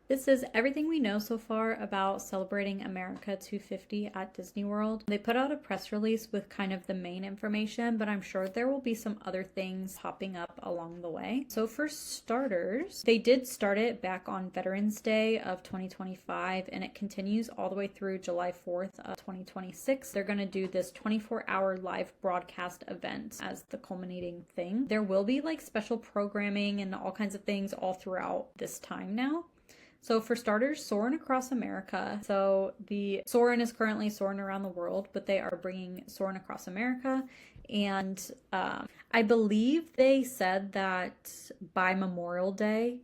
This is everything we know so far about celebrating America 250 at Disney World. They put out a press release with kind of the main information, but I'm sure there will be some other things popping up along the way. So for starters, they did start it back on Veterans Day of 2025, and it continues all the way through July 4th of 2026. They're going to do this 24-hour live broadcast event as the culminating thing. There will be like special programming and all kinds of things all throughout this time now. So for starters, Soarin' Across America. So the Soarin' is currently soaring around the world, but they are bringing Soarin' Across America. And I believe they said that by Memorial Day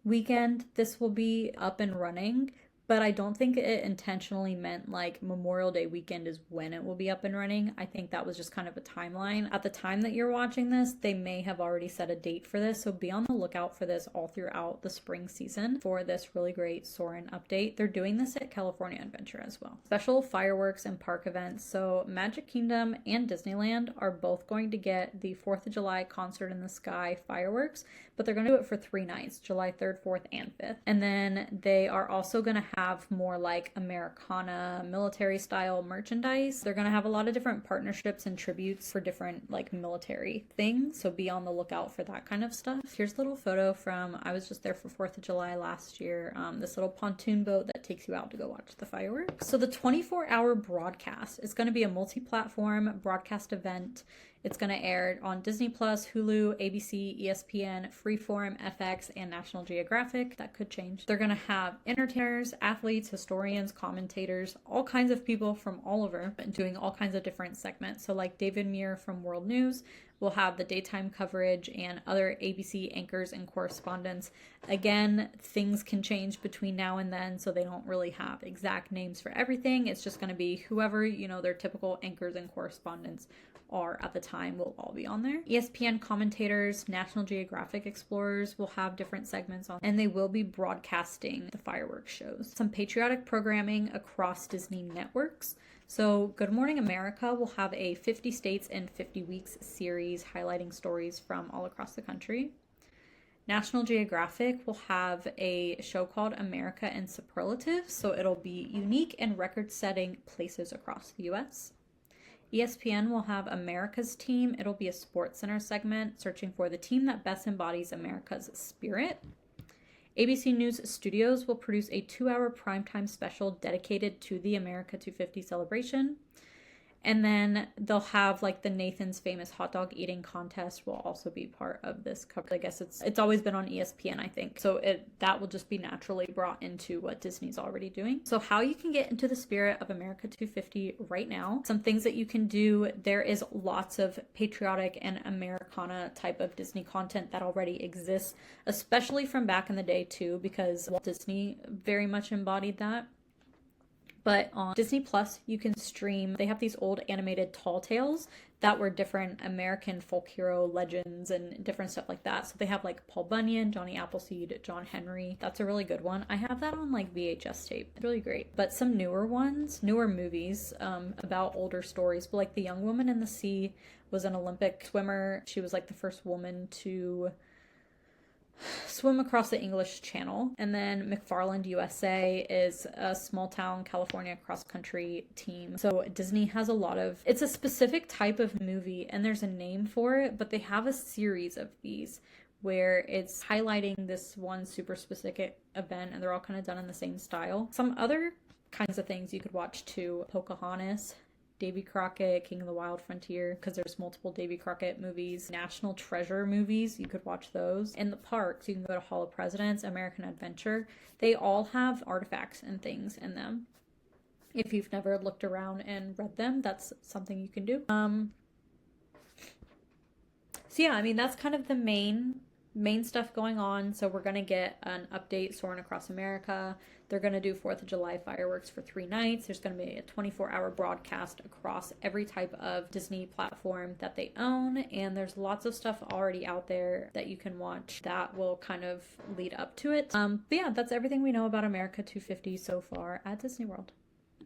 weekend, this will be up and running. But I don't think it intentionally meant like Memorial Day weekend is when it will be up and running. I think that was just kind of a timeline. At the time that you're watching this, they may have already set a date for this. So be on the lookout for this all throughout the spring season for this really great Soarin' update. They're doing this at California Adventure as well. Special fireworks and park events. So Magic Kingdom and Disneyland are both going to get the 4th of July Concert in the Sky fireworks, but they're going to do it for 3 nights, July 3rd, 4th, and 5th. And then they are also going to have more like Americana military style merchandise. They're going to have a lot of different partnerships and tributes for different like military things. So be on the lookout for that kind of stuff. Here's a little photo from, I was just there for 4th of July last year. This little pontoon boat that takes you out to go watch the fireworks. So the 24-hour broadcast is going to be a multi-platform broadcast event. It's going to air on Disney Plus, Hulu, ABC, ESPN, Freeform, FX, and National Geographic. That could change. They're going to have entertainers, athletes, historians, commentators, all kinds of people from all over doing all kinds of different segments. So like David Muir from World News will have the daytime coverage and other ABC anchors and correspondents. Again, things can change between now and then, so they don't really have exact names for everything. It's just going to be whoever, their typical anchors and correspondents are at the time will all be on there. ESPN commentators, National Geographic explorers will have different segments on, and they will be broadcasting the fireworks shows. Some patriotic programming across Disney networks. So Good Morning America will have a 50 States in 50 Weeks series highlighting stories from all across the country. National Geographic will have a show called America in Superlatives, so it'll be unique and record-setting places across the U.S. ESPN will have America's Team. It'll be a Sports Center segment searching for the team that best embodies America's spirit. ABC News Studios will produce a 2-hour primetime special dedicated to the America 250 celebration. And then they'll have like the Nathan's Famous Hot Dog Eating Contest will also be part of this coverage. I guess it's always been on ESPN, I think. So that will just be naturally brought into what Disney's already doing. So how you can get into the spirit of America 250 right now. Some things that you can do. There is lots of patriotic and Americana type of Disney content that already exists, especially from back in the day too, because Walt Disney very much embodied that. But on Disney Plus, you can stream, they have these old animated tall tales that were different American folk hero legends and different stuff like that. So they have like Paul Bunyan, Johnny Appleseed, John Henry. That's a really good one. I have that on like VHS tape. It's really great. But some newer ones, newer movies about older stories. But like The Young Woman in the Sea was an Olympic swimmer. She was like the first woman to swim across the English Channel. And then McFarland USA is a small town California cross country team. So Disney has a lot of, it's a specific type of movie and there's a name for it, but they have a series of these where it's highlighting this one super specific event and they're all kind of done in the same style. Some other kinds of things you could watch too: Pocahontas, Davy Crockett, King of the Wild Frontier, because there's multiple Davy Crockett movies. National Treasure movies, you could watch those. In the parks, you can go to Hall of Presidents, American Adventure. They all have artifacts and things in them. If you've never looked around and read them, that's something you can do. So yeah, I mean, that's kind of the main stuff going on. So we're going to get an update, Soarin' Across America. They're going to do 4th of July fireworks for 3 nights. There's going to be a 24-hour broadcast across every type of Disney platform that they own. And there's lots of stuff already out there that you can watch that will kind of lead up to it. But yeah, that's everything we know about America 250 so far at Disney World.